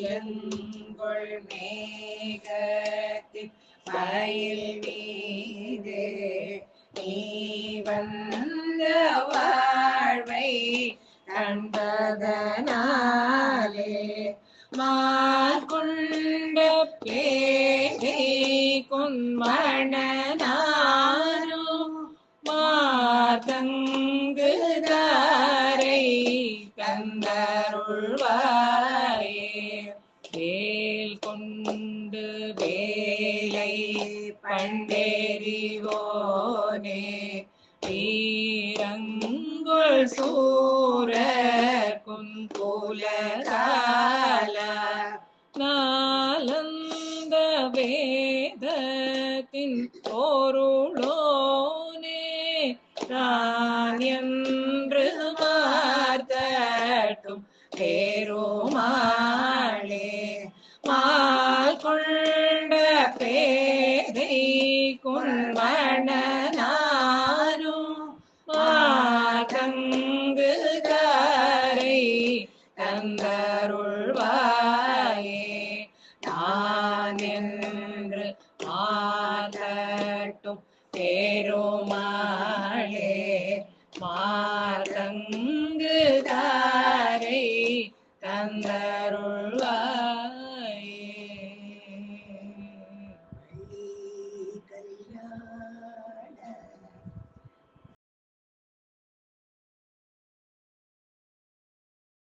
எங்கொள் மேகத்தின் மயில் மீது நீ வந்த வாழ்வை கண்டதனாலே மார்கொண்ட பேதை கொன்மணனாரும் மாதங்கு தாரை தந்தருள்வாயே வேல் கொண்டு வேலை பண்டேறிவோனே வீரங்குள் சூர குங்குலகால நாலந்த வேதத்தின் பொருளோனே நான் என்று வார்த்தட்டும் பேருமாளே மால் கொண்ட பேதை குன்மணனாரும் மாதங்கு தாரை தந்தருள்வாயே நான் என்று மாதட்டும் பேருமாளே மாதங்கு தாரை தந்தருள்